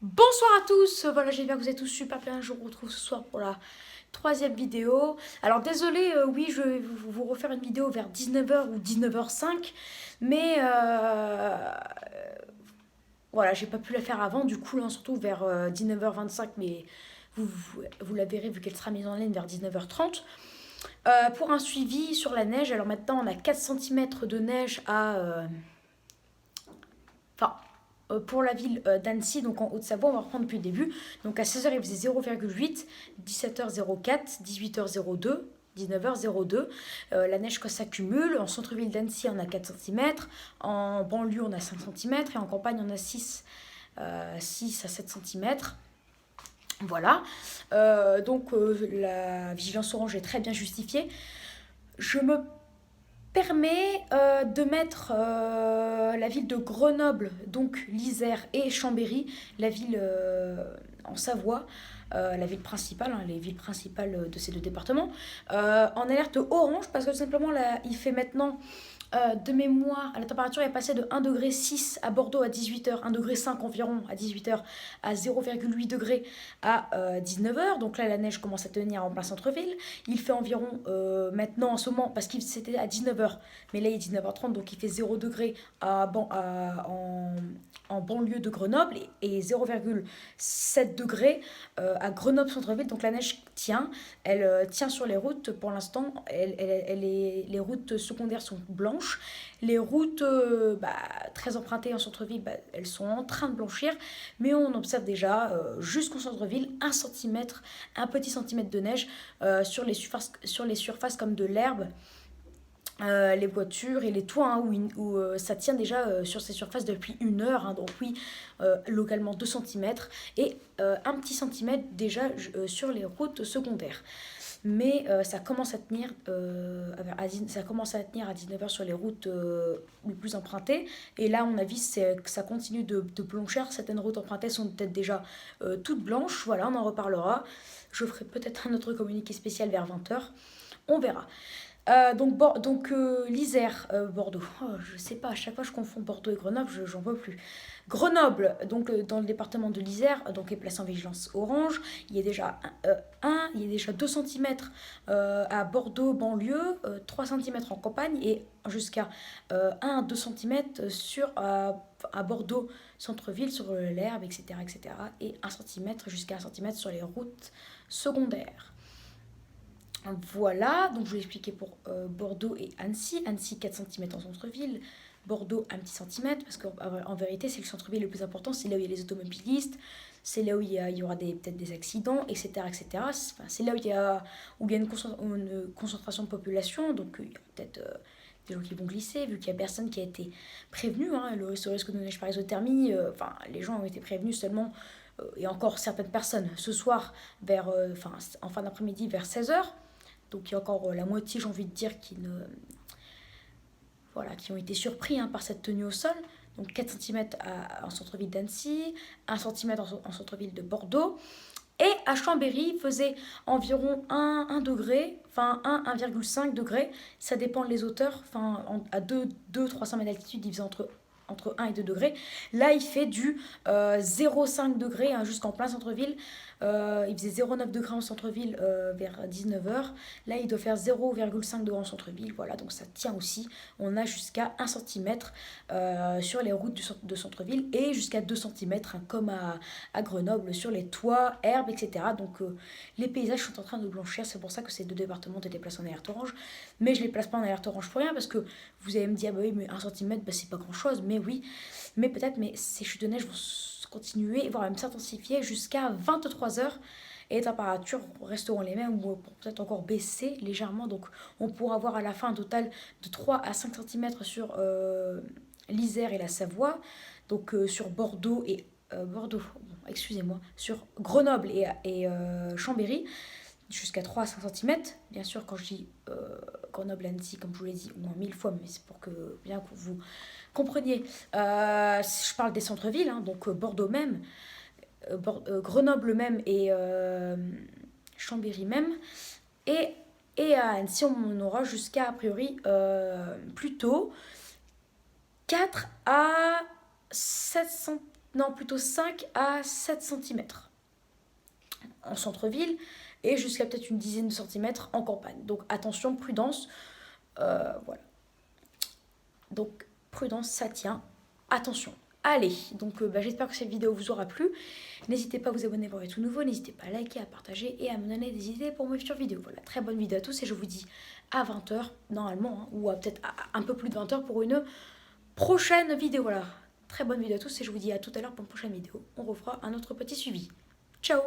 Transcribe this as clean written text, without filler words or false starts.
Bonsoir à tous, voilà j'espère que vous êtes tous super bien, je vous retrouve ce soir pour la troisième vidéo. Alors désolé, oui je vais vous refaire une vidéo vers 19h ou 19h05, mais voilà j'ai pas pu la faire avant, du coup là surtout vers 19h25, mais vous la verrez vu qu'elle sera mise en ligne vers 19h30. Pour un suivi sur la neige, alors maintenant on a 4 cm de neige à... Enfin, pour la ville d'Annecy, donc en Haute-Savoie, on va reprendre depuis le début. Donc à 16h, il faisait 0,8, 17h04, 18h02, 19h02. La neige quand s'accumule. En centre-ville d'Annecy, on a 4 cm. En banlieue, on a 5 cm. Et en campagne, on a 6 à 7 cm. Voilà. La vigilance orange est très bien justifiée. Je me permet de mettre la ville de Grenoble, donc l'Isère et Chambéry, la ville en Savoie, la ville principale, hein, les villes principales de ces deux départements, en alerte orange parce que tout simplement là, il fait maintenant de mémoire, la température est passée de 1,6 degré à Bordeaux à 18h, 1,5 degré environ à 18h, à 0,8 degré à 19h. Donc là, la neige commence à tenir en plein centre-ville. Il fait environ maintenant en ce moment, parce qu'il c'était à 19h, mais là il est 19h30, donc il fait 0 degré en banlieue de Grenoble et 0,7 degré à Grenoble centre-ville. Donc la neige tient, elle tient sur les routes pour l'instant. Les routes secondaires sont blanches. Les routes très empruntées en centre-ville, elles sont en train de blanchir, mais on observe déjà jusqu'au centre-ville un petit centimètre de neige sur les surfaces comme de l'herbe, les voitures et les toits, hein, où ça tient déjà sur ces surfaces depuis 1 heure, hein, donc oui, localement 2 cm et un petit centimètre déjà sur les routes secondaires. Mais ça commence à tenir à 19h sur les routes les plus empruntées. Et là, à mon avis, que ça continue de blanchir. Certaines routes empruntées sont peut-être déjà toutes blanches. Voilà, on en reparlera. Je ferai peut-être un autre communiqué spécial vers 20h. On verra. L'Isère, Bordeaux. Oh, je sais pas, à chaque fois je confonds Bordeaux et Grenoble, j'en peux plus. Grenoble, donc dans le département de l'Isère, donc est placé en vigilance orange. Il y a déjà il y a déjà 2 cm à Bordeaux banlieue, 3 cm en campagne et jusqu'à 1 à 2 cm à Bordeaux centre-ville sur l'herbe, etc., etc. Et 1 cm jusqu'à 1 cm sur les routes secondaires. Voilà, donc je vais expliquer pour Bordeaux et Annecy. Annecy 4 cm en centre-ville, Bordeaux un petit centimètre, parce qu'en vérité c'est le centre-ville le plus important, c'est là où il y a les automobilistes, c'est là où il y aura peut-être des accidents, etc. etc. Enfin, c'est là où il y a une concentration de population, donc il y a peut-être des gens qui vont glisser, vu qu'il n'y a personne qui a été prévenu, hein, le risque de neige par isothermie, les gens ont été prévenus seulement, et encore certaines personnes, ce soir, en fin d'après-midi vers 16h. Donc il y a encore la moitié, j'ai envie de dire, qui ont été surpris, hein, par cette tenue au sol. Donc 4 cm en centre-ville d'Annecy, 1 cm en centre-ville de Bordeaux. Et à Chambéry, il faisait environ 1 degré, enfin 1,5 degré. Ça dépend des hauteurs. Enfin, à 200-300 mètres d'altitude, il faisait entre 1 et 2 degrés. Là, il fait du 0,5 degrés, hein, jusqu'en plein centre-ville. Il faisait 0,9 degrés en centre-ville vers 19h. Là, il doit faire 0,5 degrés en centre-ville. Voilà, donc ça tient aussi. On a jusqu'à 1 cm sur les routes de centre-ville et jusqu'à 2 cm, hein, comme à Grenoble, sur les toits, herbes, etc. Donc les paysages sont en train de blanchir. C'est pour ça que ces deux départements étaient placés en alerte orange. Mais je ne les place pas en alerte orange pour rien, parce que vous allez me dire, bah oui, mais 1 cm, c'est pas grand-chose. Mais oui, mais peut-être, mais ces chutes de neige vont continuer, voire même s'intensifier jusqu'à 23h. Et les températures resteront les mêmes ou peut-être encore baisser légèrement. Donc on pourra avoir à la fin un total de 3 à 5 cm sur l'Isère et la Savoie. Donc sur Bordeaux et... Bordeaux, bon, excusez-moi, sur Grenoble et Chambéry, jusqu'à 3 à 5 cm. Bien sûr, quand je dis Grenoble, Annecy, comme je vous l'ai dit au moins 1000 fois, mais c'est pour que bien que vous compreniez. Je parle des centres-villes, hein, donc Bordeaux même, Grenoble même et Chambéry même. Et, et à Annecy, on aura jusqu'à, a priori, plutôt 4 à 7 cm. non plutôt 5 à 7 centimètres en centre-ville et jusqu'à peut-être une dizaine de centimètres en campagne. Donc attention, prudence, voilà. Donc prudence, ça tient, attention. Allez, donc j'espère que cette vidéo vous aura plu. N'hésitez pas à vous abonner pour être tout nouveau, n'hésitez pas à liker, à partager et à me donner des idées pour mes futures vidéos. Voilà, très bonne vidéo à tous et je vous dis à 20h normalement, hein, ou peut-être un peu plus de 20h pour une prochaine vidéo. Voilà, très bonne vidéo à tous et je vous dis à tout à l'heure pour une prochaine vidéo. On refera un autre petit suivi. Ciao!